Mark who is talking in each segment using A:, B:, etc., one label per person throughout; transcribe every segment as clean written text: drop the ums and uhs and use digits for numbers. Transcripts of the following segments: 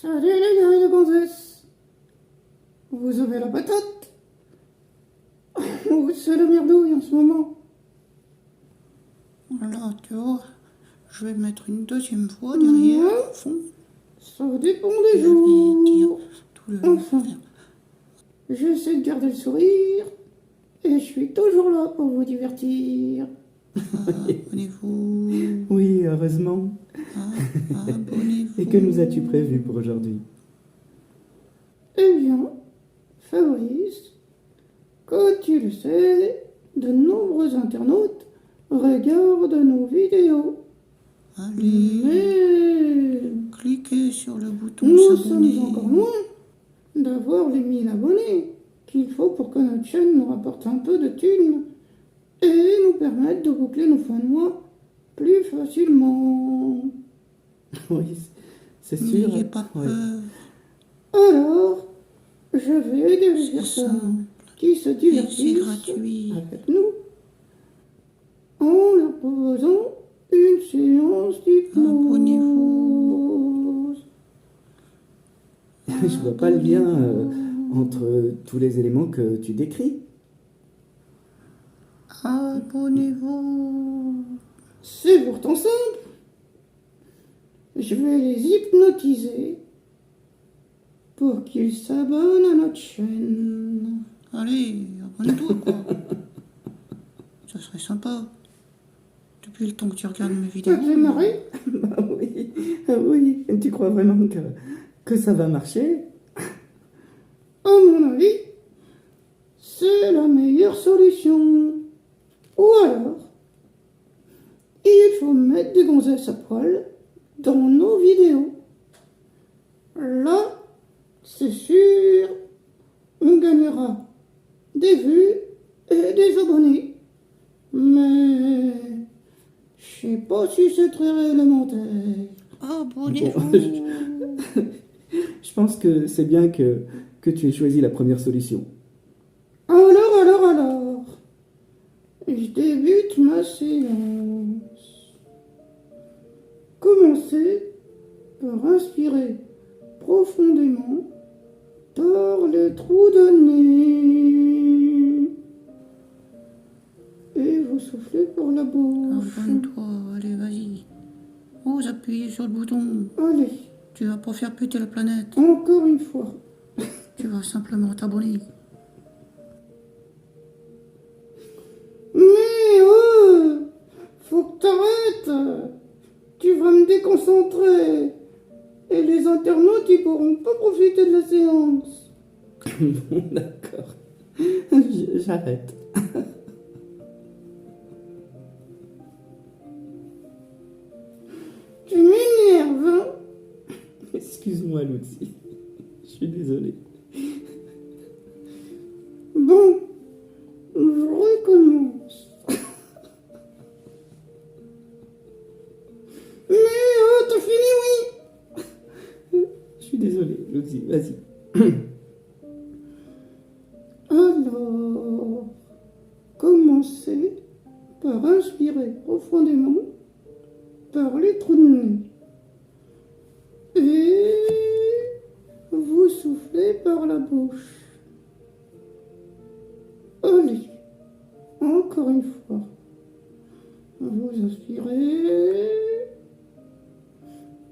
A: Salut les gars et les gonzesses. Vous avez la patate? Ou c'est le merdouille en ce moment?
B: Voilà, tu vois, je vais mettre une deuxième fois derrière, au fond.
A: Ça dépend des
B: Je vais dire
A: jours.
B: tout le...
A: Enfin, j'essaie de garder le sourire. Et je suis toujours là pour vous divertir.
B: Abonnez-vous.
C: Oui, heureusement.
B: Abonnez-vous.
C: Et que nous as-tu prévu pour aujourd'hui?
A: Eh bien, Fabrice, comme tu le sais, de nombreux internautes regardent nos vidéos.
B: Allez,
A: Mais
B: cliquez sur le bouton
A: nous
B: s'abonner.
A: sommes encore loin d'avoir les 1000 abonnés qu'il faut pour que notre chaîne nous rapporte un peu de thunes et nous permette de boucler nos fins de mois plus facilement.
C: Oui, c'est sûr.
B: N'ayez pas peur.
C: Ouais.
A: Alors, je vais aider les
B: C'est
A: personnes
B: simple
A: qui se
B: et c'est
A: divertissent
B: gratuit.
A: avec nous en leur proposant une séance d'hypnose.
B: Abonnez-vous.
C: Je vois pas le lien entre tous les éléments que tu décris.
B: Abonnez-vous.
A: C'est pourtant simple. Je vais les hypnotiser pour qu'ils s'abonnent à notre chaîne.
B: Allez, abonne-toi, quoi. Ça serait sympa. Depuis le temps que tu regardes mes vidéos.
A: Ça te fait marrer?
C: Bah oui, oui. Tu crois vraiment que ça va marcher?
A: À mon avis, c'est la meilleure solution. Ou alors, il faut mettre des gonzesses à poil dans nos vidéos. Là, c'est sûr, on gagnera des vues et des abonnés. Mais je sais pas si c'est très réglementaire.
B: Abonnez-vous.
C: Je pense que c'est bien que tu aies choisi la première solution.
A: Alors, je débute ma séance. Commencez par inspirer profondément par le trou de nez. Et vous soufflez par la bouche.
B: Abonne-toi, allez, vas-y. Ose appuyer sur le bouton.
A: Allez,
B: Tu vas pas faire péter la planète.
A: encore une fois.
B: Tu vas simplement t'abonner.
A: Mais faut que t'arrêtes. Tu vas me déconcentrer. Et les internautes, ils pourront pas profiter de la séance.
C: Bon, d'accord. J'arrête.
A: Tu m'énerves, hein?
C: Excuse-moi, Lucie. Je suis désolé.
A: Bon, je recommence. Mais t'as fini, oui?
C: Je suis désolé, Lucie. Vas-y.
A: Alors, commencez par inspirer profondément par les trous de nez. Et vous soufflez par la bouche. Allez, encore une fois. Vous inspirez.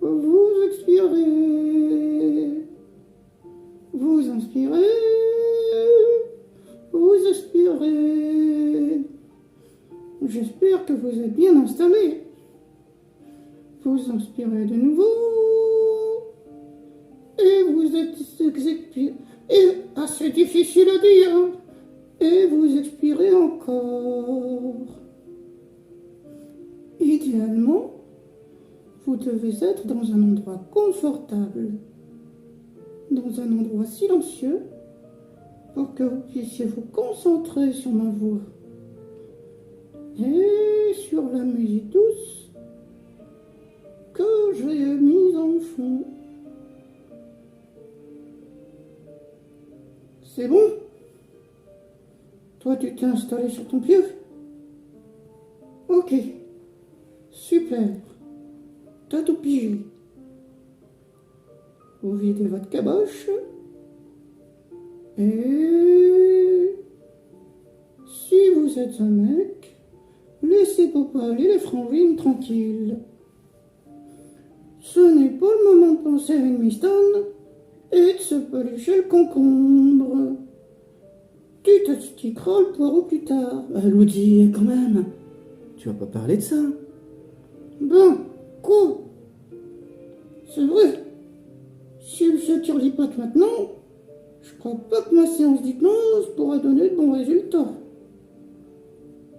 A: Vous expirez. Vous inspirez. Vous expirez. J'espère que vous êtes bien installés. Vous inspirez de nouveau. Et vous expirez. Et c'est difficile à dire. Et vous expirez encore. Idéalement, vous devez être dans un endroit confortable, dans un endroit silencieux, pour que vous puissiez vous concentrer sur ma voix et sur la musique douce que j'ai mise en fond. C'est bon? Toi, tu t'es installé sur ton pieu? Ok, super. T'as tout pigé. Vous videz votre caboche. Et si vous êtes un mec, laissez Popol et les frangines tranquilles. Ce n'est pas le moment de penser à une mistone et de se pelucher le concombre. Tu t'astiqueras le poireau plus tard.
C: Ludi, quand même. Tu vas pas parler de ça.
A: Ben, quoi? C'est vrai. S'il se tire les pattes maintenant, je crois pas que ma séance d'hypnose pourra donner de bons résultats.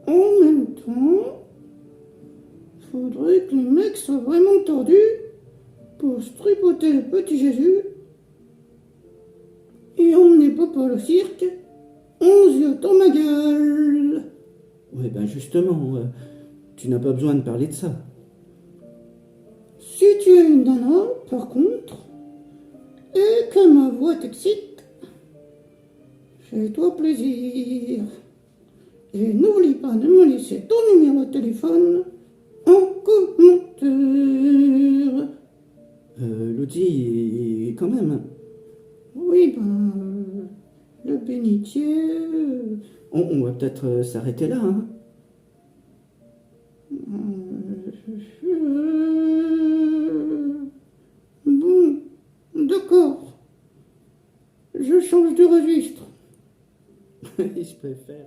A: En même temps, faudrait que les mecs soient vraiment tordus pour se tripoter le petit Jésus et emmener Popol au cirque, 11 yeux dans ma gueule.
C: Ouais, ben justement, tu n'as pas besoin de parler de ça.
A: Si tu es une nana, par contre, et que ma voix t'excite, fais-toi plaisir. Et n'oublie pas de me laisser ton numéro de téléphone en commentaire.
C: Ludi, quand même.
A: Oui, ben, le bénitier.
C: On va peut-être s'arrêter là, hein.
A: Bon, d'accord. Je change de registre.
C: Je préfère.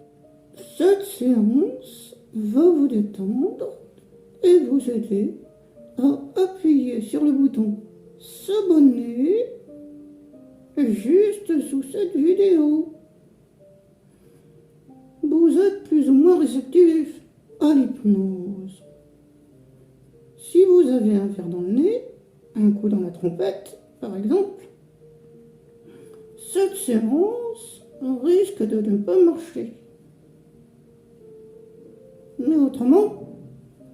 A: Cette séance va vous détendre et vous aider à appuyer sur le bouton s'abonner juste sous cette vidéo. Vous êtes plus ou moins réceptif à l'hypnose. Si vous avez un verre dans le nez, un coup dans la trompette, par exemple, cette séance risque de ne pas marcher. Mais autrement,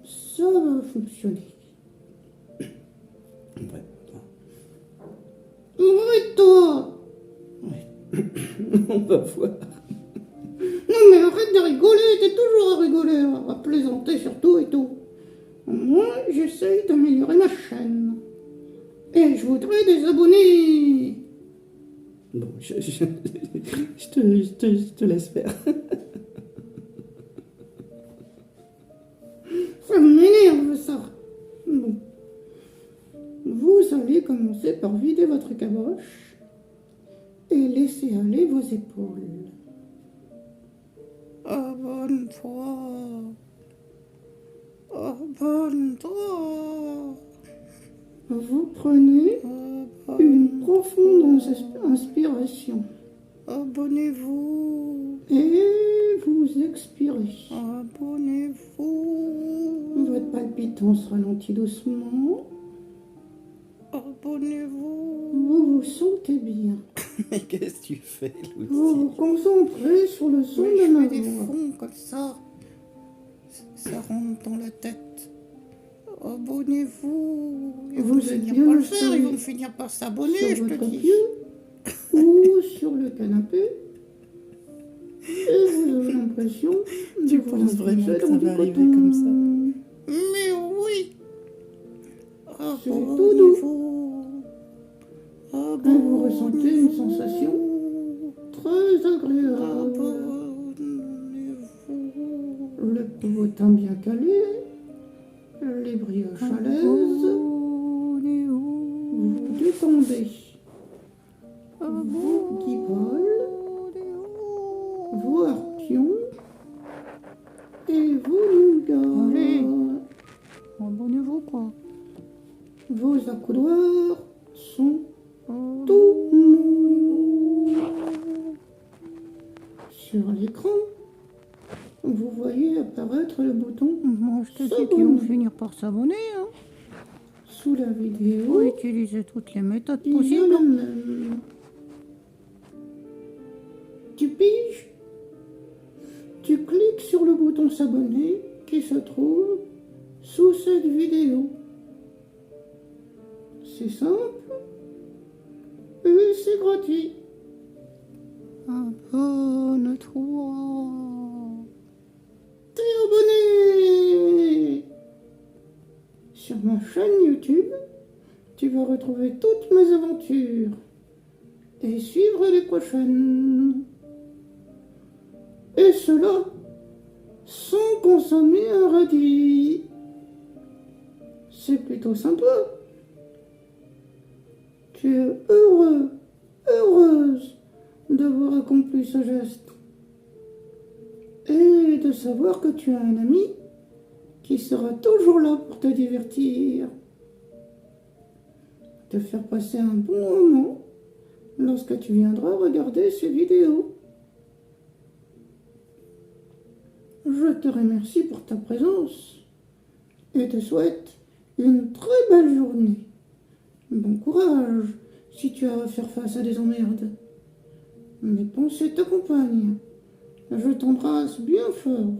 A: ça va fonctionner.
C: Ouais.
A: Arrête-toi!
C: On va voir.
A: Non mais arrête de rigoler, t'es toujours à rigoler, à plaisanter surtout et tout. Moi, j'essaye d'améliorer ma chaîne. Et je voudrais des abonnés.
C: Bon, je te laisse faire.
A: Ça m'énerve ça. Bon. Vous allez commencer par vider votre caboche et laisser aller vos épaules. Abonne-toi. Abonne-toi. Vous prenez une profonde inspiration. Abonnez-vous. Et vous expirez. Abonnez-vous. Votre palpitance ralentit doucement. Abonnez-vous. Vous vous sentez bien.
C: Mais qu'est-ce que tu fais, Lucie?
A: Vous vous concentrez sur le son de ma voix.
B: Comme ça. Ça rentre dans la tête. Abonnez-vous. Ils
A: Vous
B: vont
A: êtes
B: finir
A: bien
B: par le
A: installé
B: faire, ils vont finir par s'abonner,
A: sur
B: je te
A: votre
B: dis.
A: pied ou sur le canapé. Et vous avez l'impression de
C: Tu
A: vous
C: penses vraiment
A: enfoncer
C: que ça
A: dans du
C: va arriver
A: coton.
C: comme ça?
B: Mais oui.
A: C'est tout doux.
B: Abonnez-vous.
A: Et vous ressentez une sensation très agréable.
B: Abonnez-vous.
A: Le popotin bien calé, les brioches à l'aise, vous détendez vos guiboles, vos harpions et vos nougats.
B: Allez. Abonnez-vous quoi.
A: Vos accoudoirs sont tout mous. Sur l'écran, vous voyez apparaître le bouton
B: Moi, je te dis
A: s'abonner.
B: qu'ils vont finir par s'abonner. Hein.
A: Sous la vidéo.
B: Faut utiliser toutes les méthodes
A: Il y a
B: possibles.
A: le même. Tu piges, tu cliques sur le bouton s'abonner qui se trouve sous cette vidéo. C'est simple et c'est gratuit.
B: Abonne-toi.
A: T'es abonné. Sur ma chaîne YouTube, tu vas retrouver toutes mes aventures et suivre les prochaines. Et cela sans consommer un radis. C'est plutôt sympa. Tu es heureux, heureuse d'avoir accompli ce geste. Et de savoir que tu as un ami qui sera toujours là pour te divertir, te faire passer un bon moment lorsque tu viendras regarder ces vidéos. Je te remercie pour ta présence et te souhaite une très belle journée. Bon courage si tu as à faire face à des emmerdes. Mes pensées t'accompagnent. Je t'embrasse bien fort.